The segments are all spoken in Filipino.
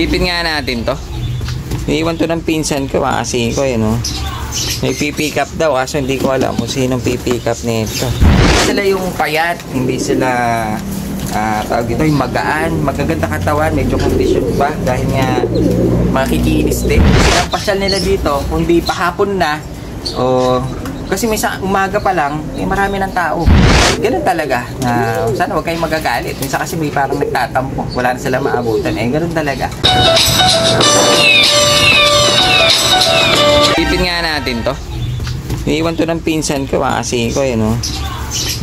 Pipin nga natin to. Iiwan to ng pinsan ko, kasi ko yun, oh. May pipick up daw, kaso hindi ko alam kung sinong pipick up nito. Hindi sila yung payat, hindi sila tawag dito yung magaan, magaganda katawan, medyo condition pa dahil nga makikinis din. Ang pasyal nila dito, kung di pahapon na o kasi may umaga pa lang, marami ng tao. Ganun talaga. Sana huwag kayong magagalit. Minsan kasi may parang nagtatampo. Wala na sila maabutan. Ganun talaga. Pipin nga natin to. Iiwan to ng pinsan ko, kasi ko yun, oh.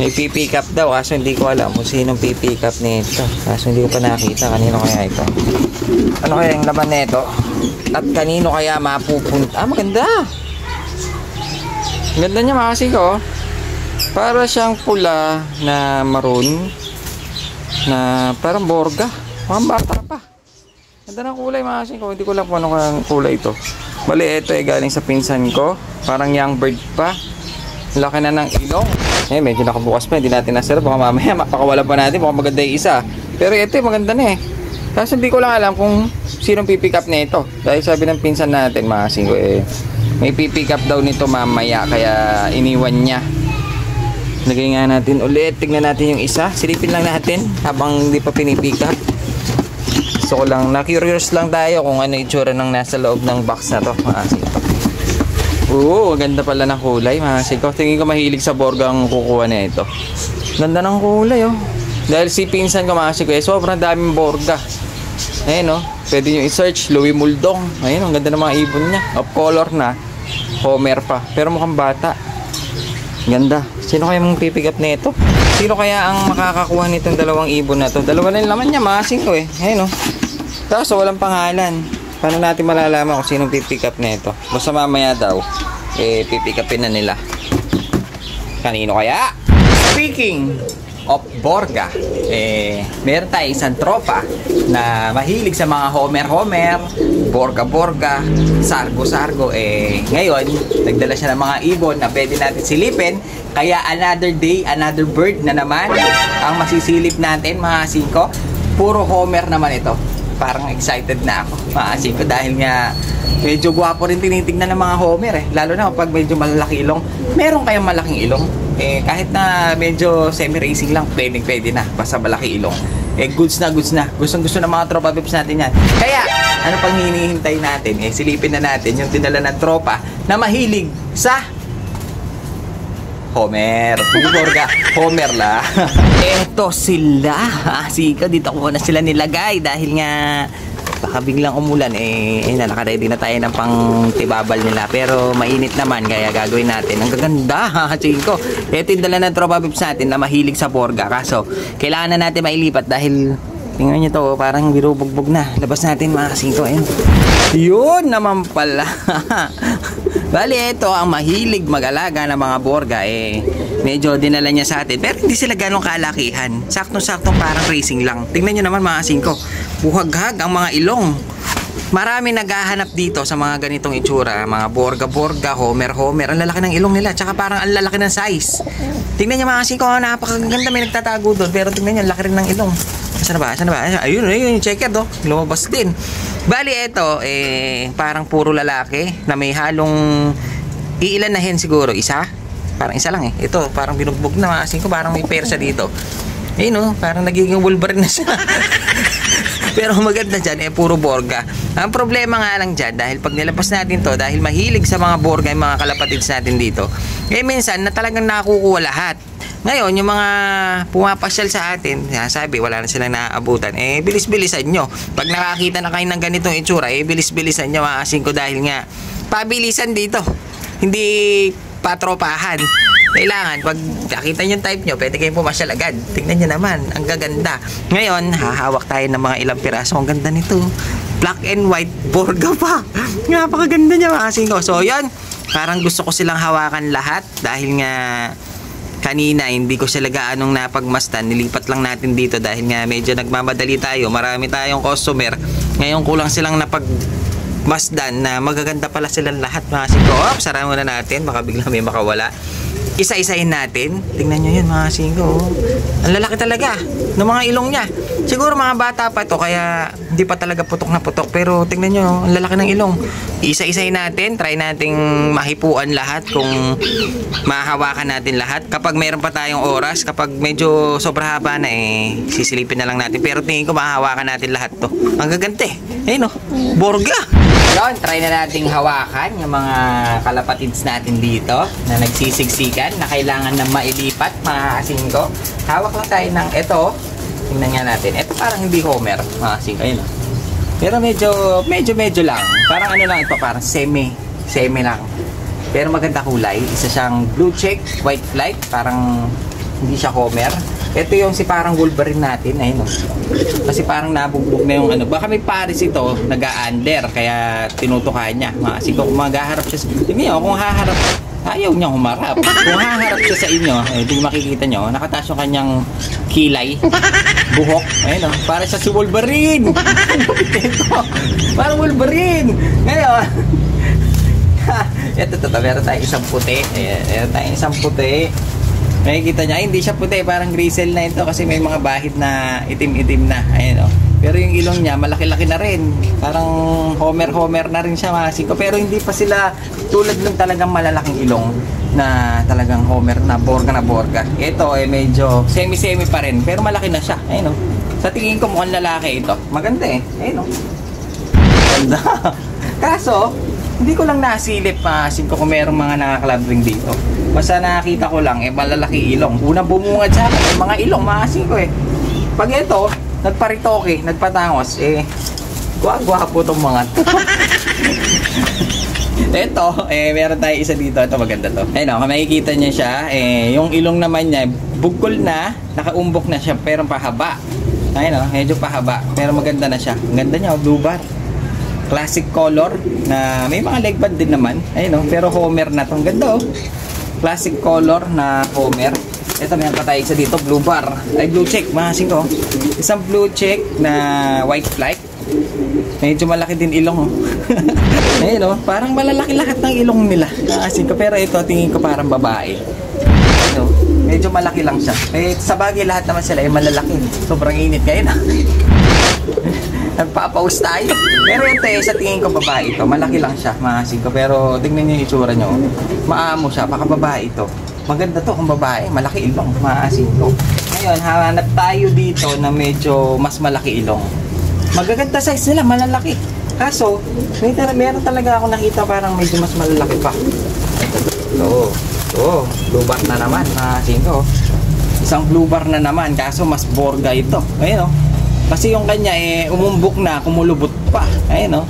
May pipick up daw, kaso hindi ko alam kung sinong pipick up nito. Kaso hindi ko pa nakita. Kanino kaya ito? Ano kaya yung laman nito? At kanino kaya mapupunta? Maganda! Ganda niya, makasi ko. Para siyang pula na maroon na parang borga. Mga bata pa. Ganda ng kulay, makasi ko. Hindi ko lang kung ano kang kulay ito. Bali, ito galing sa pinsan ko. Parang young bird pa. Laki na ng ilong. Medyo nakabukas pa. Hindi natin nasarap. Baka mamaya mapakawalan pa natin. Baka maganda yung isa. Pero ito maganda na Kasi hindi ko lang alam kung sinong pipick up na ito. Dahil sabi ng pinsan natin, makasi ko may pipick up daw nito mamaya, kaya iniwan niya. Lagay nga natin ulit. Tignan natin yung isa. Silipin lang natin habang hindi pa pinipick up. Gusto ko lang, na-curious lang tayo kung ano itsura ng nasa loob ng box na to. Oo, ganda pala ng kulay. Tingin ko mahilig sa borga ang kukuha na ito. Ganda ng kulay, oh. Dahil si pinsan ko, sobrang daming borga. Ayun, oh. Pwede nyo i-search, Louis Muldong. Ayun, ang ganda ng mga ibon niya. Of color na. Homer pa. Pero mukhang bata. Ganda. Sino kaya mong pipick up nito? Sino kaya ang makakakuha nitong dalawang ibon na to? Dalawa na yung laman niya, makasing ko Ayun, oh. Kaso walang pangalan. Paano natin malalaman kung sinong pipick up nito? Basta mamaya daw, pipick upin na nila. Kanino kaya? Speaking of borga, meron tayo isang tropa na mahilig sa mga homer-homer, borga-borga, sargo-sargo. Ngayon, nagdala siya ng mga ibon na pwede natin silipin. Kaya another day, another bird na naman ang masisilip natin, mga singko. Puro homer naman ito. Parang excited na ako, mga singko, dahil nga medyo gwapo rin tinitignan ng mga homer lalo na kapag medyo malaki ilong. Meron kayong malaking ilong? Kahit na medyo semi-racing lang, pwede na, basta malaki ilong. Goods na. Gustong-gusto ng mga tropa pips natin yan. Kaya, ano pang hinihintay natin? Silipin na natin yung dinala ng tropa na mahilig sa homer. Borga, homer la. Eto sila. Sika, dito ko na sila nilagay dahil nga baka biglang umulan nakaready na tayo ng pang tibabal nila, pero mainit naman kaya gagawin natin. Ang gaganda, Chinko. Ito yung dala ng tropa pips natin na mahilig sa borga, kaso kailangan na natin mailipat dahil tingnan nyo to, parang birubugbog na. Labas natin, mga Chinko. Yun naman pala. Bali, ito ang mahilig mag-alaga ng mga borga. Medyo dinala niya sa atin, pero hindi sila ganong kalakihan. Saktong-saktong parang racing lang. Tingnan nyo naman, mga Chinko. Buhaghag ang mga ilong. Marami naghahanap dito sa mga ganitong itsura, mga borga-borga, homer-homer. Ang lalaki ng ilong nila, tsaka parang ang lalaki ng size. Tingnan nyo, mga Chinko, napakaganda, may nagtatago doon. Pero tingnan nyo, laki rin ng ilong. Saan na ba? Ayun, yung checker do. Lumabas din. Bali, ito, parang puro lalaki na may halong iilan na hen siguro. Isa? Parang isa lang Ito, parang binugbog na, mga Chinko, parang may persa dito. Ayun, parang nagiging Wolverine na siya. Pero maganda dyan, puro borga. Ang problema nga lang dyan, dahil pag nilabas natin to, dahil mahilig sa mga borga yung mga kalapatids natin dito, minsan na talagang nakukuha lahat. Ngayon, yung mga pumapasyal sa atin, sabi, wala na silang naaabutan, bilis-bilisan nyo. Pag nakakita na kayo ng ganitong itsura, bilis-bilisan nyo, mga Chinko, dahil nga, pabilisan dito. Hindi patropahan. Kailangan, pag nakita nyo yung type nyo, pwede kayong pumasyal agad. Tingnan nyo naman, ang gaganda. Ngayon, hahawak tayo ng mga ilang piraso. Ang ganda nito. Black and white borga pa. Napakaganda niya, mga Chinko. So, yan. Parang gusto ko silang hawakan lahat. Dahil nga, kanina, hindi ko sila gaanong napagmasdan. Nilipat lang natin dito dahil nga medyo nagmamadali tayo. Marami tayong customer. Ngayon, kulang silang napagmasdan na magaganda pala silang lahat, mga Chinko. Sara muna natin. Baka bigla may makawala. Isa-isahin natin. Tingnan nyo yun, mga Chinko. Ang lalaki talaga ng mga ilong niya. Siguro mga bata pa to, kaya hindi pa talaga putok na putok. Pero tingnan nyo, ang lalaki ng ilong. Isa-isay natin, try nating mahipuan lahat kung mahahawakan natin lahat. Kapag mayroon pa tayong oras, kapag medyo sobra haba na sisilipin na lang natin. Pero tingin ko mahahawakan natin lahat to. Ang gagante. Ayun o, borga. Yun, try na nating hawakan yung mga kalapatids natin dito na nagsisiksikan na kailangan na mailipat, mga kasingko. Hawak lang tayo ng ito. Tingnan nga natin. Ito parang hindi Homer, mga kasingko. Ayun o. Pero medyo lang. Parang ano lang ito, parang semi lang. Pero maganda kulay. Isa siyang blue check, white flight. Parang hindi siya Homer. Ito yung si parang Wolverine natin. Ayun o. Kasi parang nabugbog na yung ano. Baka may pares ito, nag-a-under. Kaya tinutukan niya. Kasi kung maghaharap siya, tingnan nyo, kung haharap, ayaw niyang humarap. Kung haharap siya sa inyo, ito yung makikita nyo, nakataas yung kanyang kilay, buhok. Ayun o, para siya si Wolverine. Ito, parang Wolverine. Ngayon, ito, meron tayong isang puti. Meron tayong isang puti. Makikita niya, hindi siya puti, parang grisel na ito kasi may mga bahid na itim-itim na. Ayun o. Pero yung ilong niya, malaki-laki na rin. Parang Homer na rin siya, mga siko. Pero hindi pa sila tulad ng talagang malalaking ilong na talagang Homer na borga. Ito medyo semi-semi pa rin, pero malaki na siya. Ayun o. Sa tingin ko mukhang lalaki ito. Maganda Ayun o. Maganda. Kaso, hindi ko lang nasilip, siko, kung merong mga nakakalabring dito. Basta nakakita ko lang, malalaki ilong. Unang bumungad sa akin, mga ilong, mga siko Pag ito, nagparitoke, nagpatangos, gwapo itong mga to. Ito, meron tayo isa dito. Ito maganda to. Ayun o, kung makikita niya siya, yung ilong naman niya, bugkol na, nakaumbok na siya, pero pahaba. Ayun o, medyo pahaba, pero maganda na siya. Ang ganda niya, blue bar. Classic color, na may mga leg band din naman. Ayun o, pero Homer na to. Ang ganda o. Classic color na Homer. Ito, meron pa tayo isa dito, blue bar. Ay, blue check, mahasing ko. Isang blue check na white flight. Medyo malaki din ilong. Ayun o, parang malalaki lahat ng ilong nila. Mahasing ko, pero ito, tingin ko parang babae. Ito, medyo malaki lang siya. Sa bagay, lahat naman sila malalaki. Sobrang init ngayon. Nagpapaus tayo. Pero ito sa tingin ko babae ito. Malaki lang siya, mahasing ko. Pero tingnan niyo yung itsura nyo. Maamo siya, baka babae ito. Maganda to kung babae, malaki ilong, maasin ko. Ngayon, hanap tayo dito na medyo mas malaki ilong. Magaganda size nila, malalaki. Kaso, meron talaga ako nakita parang medyo mas malalaki pa. Ito, blue bar na naman, maasin ko. Isang blue bar na naman, kaso mas borga ito. Ayun o. Kasi yung kanya umumbok na, kumulubot pa. Ayun o.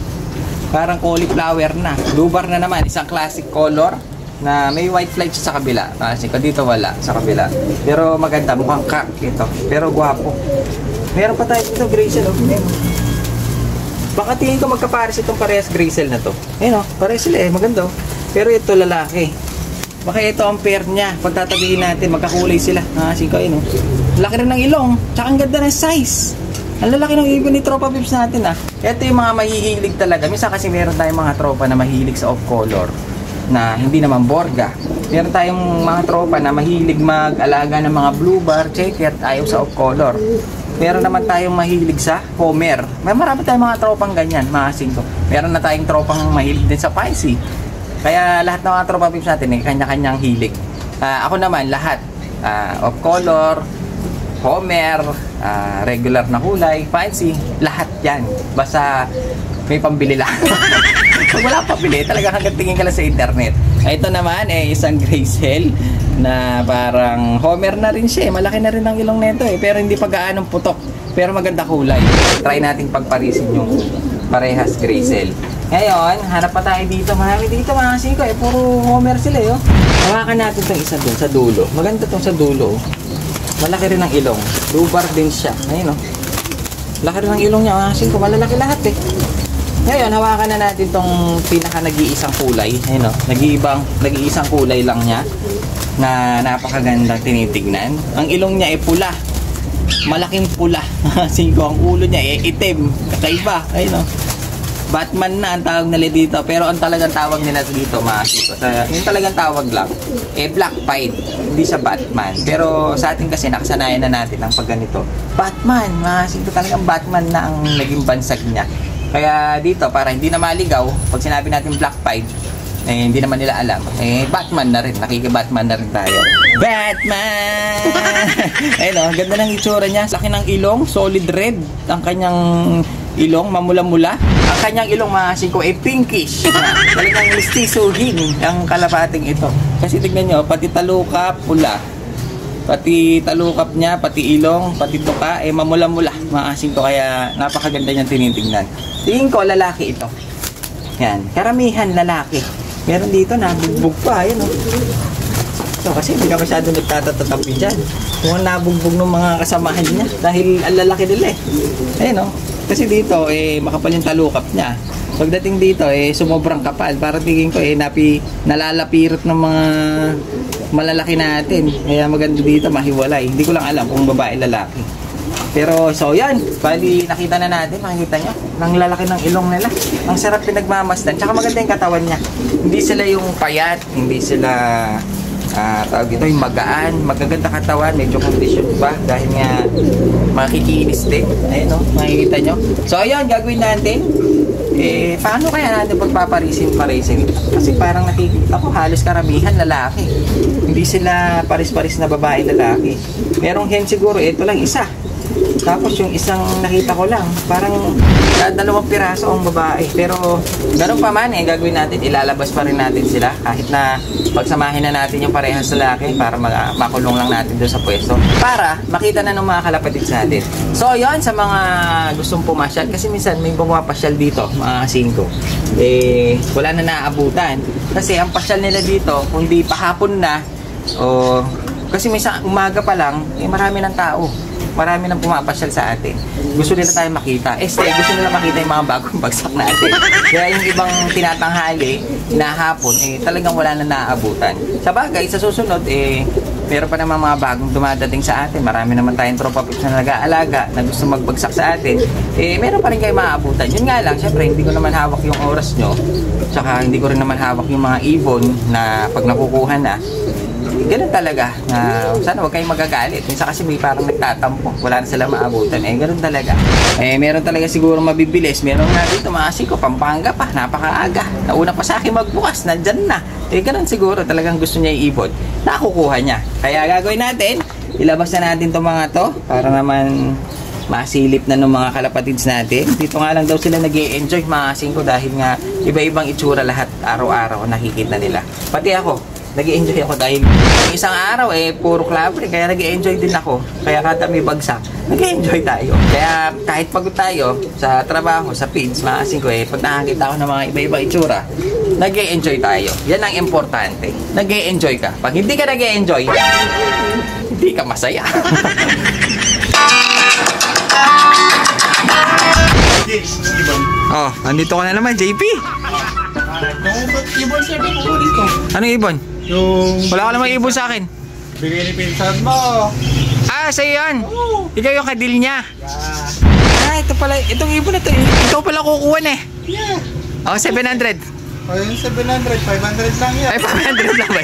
Parang cauliflower na. Blue bar na naman, isang classic color. Na may white flight sa kabila. Kasi dito wala sa kabila. Pero maganda, mukhang kak ito. Pero gwapo. Meron pa tayo dito, Graysel. Baka tingin ko magkapares itong parehas Graysel na to. Ayun parehas sila maganda. Pero ito lalaki. Baka ito ang pair niya. Pagtatabihin natin, magkakulay sila. Kasi ko laki rin ng ilong. Tsaka ang ganda ng size. Ang lalaki ng ibon ni Tropa Pips natin Ito yung mga mahihilig talaga. Minsan kasi meron tayong mga tropa na mahilig sa off-color. Na hindi naman borga. Meron tayong mga tropa na mahilig mag-alaga ng mga blue bar, checker, ayaw sa off-color. Meron naman tayong mahilig sa Homer. May marami tayong mga tropang ganyan, mga singko. Meron na tayong tropang mahilig din sa Pisces. Kaya lahat ng mga tropa pips natin kanya-kanyang hilig. Ako naman, lahat. Off-color, Homer, regular na kulay, Pisces, lahat yan. Basta may pambili lang. Pag wala pambili, talaga hanggang tingin ka lang sa internet. Ito naman isang Graysel na parang Homer na rin siya. Malaki na rin ang ilong nito pero hindi pa gaanong putok. Pero maganda kulay. Try nating pagparisin yung parehas Graysel. Ngayon, hanap pa tayo dito. Marami dito mga siko puro Homer sila Hawakan natin itong isa dun sa dulo. Maganda itong sa dulo. Malaki rin ang ilong. Blue bar din siya. Ayun laki rin ang ilong niya mga siko. Malalaki lahat Ngayon, hawakan na natin tong pinaka nag-iisang kulay. Ayun nag-iisang kulay lang niya na napakagandang tinitignan. Ang ilong niya pula. Malaking pula. Kasi ang ulo niya itim. Kakaiba. Ayun Batman na ang tawag nila dito. Pero ang talagang tawag nila dito, mga siko, yung talagang tawag lang, Black Pied. Hindi siya Batman. Pero sa atin kasi, nakasanayan na natin ang pagganito. Batman, mga siko, talagang Batman na ang naging bansag niya. Kaya dito, para hindi na maligaw, pag sinabi natin Black Pied, hindi naman nila alam. Batman na rin. Nakiki-Batman na rin tayo. Batman! Ayun o, ganda ng itsura niya. Laki ng ilong, solid red. Ang kanyang ilong, mamula-mula. Ang kanyang ilong, mga siko, pinkish. Talagang mistisuhin ang kalapating ito. Kasi tignan nyo, pati talukap, pula. Pati talukap niya, pati ilong, pati tuka, mamula-mula. Mga siko, kaya napakaganda niyang tinitingnan. Tingin ko, lalaki ito. Yan, karamihan lalaki. Meron dito, nabugbog pa, ayun o. So, kasi hindi ka masyado nagtatatabi dyan. Kung nabugbog ng mga kasamahan niya. Dahil ang lalaki nila eh. Ayun o. Kasi dito, makapal yung talukap niya. Pagdating dito, sumobrang kapal. Para tingin ko, nalalapirot ng mga malalaki natin. Kaya maganda dito, mahiwalay. Hindi ko lang alam kung babae lalaki. Pero, so yan. Bali, nakita na natin. Makikita nyo. Ang lalaki ng ilong nila. Ang sarap pinagmamasdan. Tsaka maganda yung katawan niya. Hindi sila yung payat. Hindi sila, tawag ito, yung magaan. Magaganda katawan. Medyo condition pa. Dahil nga, makikinis din. Ayun o. Makikita nyo. So, ayan. Gagawin natin. Paano kaya natin pagpaparisin? Kasi parang nakikita ko halos karamihan lalaki. Hindi sila paris-paris na babae lalaki. Merong hen siguro. Ito lang isa. Tapos yung isang nakita ko lang, parang 2 piraso ang babae. Pero ganun pa man gagawin natin, ilalabas pa rin natin sila. Kahit na pagsamahin na natin yung parehas lalaki para makulong lang natin doon sa pwesto. Para makita na ng mga kalapatids natin. So yon sa mga gustong pumasyal. Kasi minsan may pumapasyal dito, mga 5. Wala na naaabutan. Kasi ang pasyal nila dito, kung di pa hapon na, kasi minsan umaga pa lang, marami ng tao. Marami nang pumapasyal sa atin. Gusto nila tayo makita. Gusto nila makita yung mga bagong bagsak natin. Kaya yung ibang tinatanghali na hapon, talagang wala na naaabutan. Sa bagay, sa susunod, meron pa naman mga bagong dumadating sa atin. Marami naman tayong tropa pips na nag-aalaga na gusto magbagsak sa atin. Meron pa rin kayo maaabutan. Yun nga lang, syempre, hindi ko naman hawak yung oras nyo. Tsaka hindi ko rin naman hawak yung mga ibon na pag nakukuha na, ganun talaga. Sana huwag kayong magagalit. Minsan kasi may parang nagtatampo. Wala na sila maabutan. Ganun talaga. Meron talaga siguro mabibilis. Meron na dito mga siko, Pampanga pa. Napakaaga. Nauna pa sa akin magbukas. Nandyan na. Ganun siguro. Talagang gusto niya iibon. Nakukuha niya. Kaya gagawin natin. Ilabas na natin itong mga to. Para naman masilip na ng mga kalapatids natin. Dito nga lang daw sila nag-i-enjoy mga siko. Dahil nga iba-ibang itsura lahat. Araw-araw nakikita nila. Pati ako. Nag-i-enjoy ako dahil isang araw puro clubber, kaya nag-i-enjoy din ako. Kaya kada may bagsak, nag-i-enjoy tayo. Kaya kahit pagod tayo sa trabaho, sa feeds, maasin ko pag nakakita ako ng mga iba-iba itsura, nag-i-enjoy tayo. Yan ang importante. Nag-i-enjoy ka. Pag hindi ka nag-i-enjoy, hindi ka masaya. Oh, andito ka na naman, JP. Ibon siya din po dito. Anong ibon? Yung... Wala ka namang ibon sa akin. Bigay ni pinsan mo. Sa'yo yan. Ikaw yung kadil niya. Yeah. Ito pala. Itong ibon na ito. Ikaw pala kukuha na Yeah. 700. Yung 700, 500 lang yan. Ay, 500 lang ba?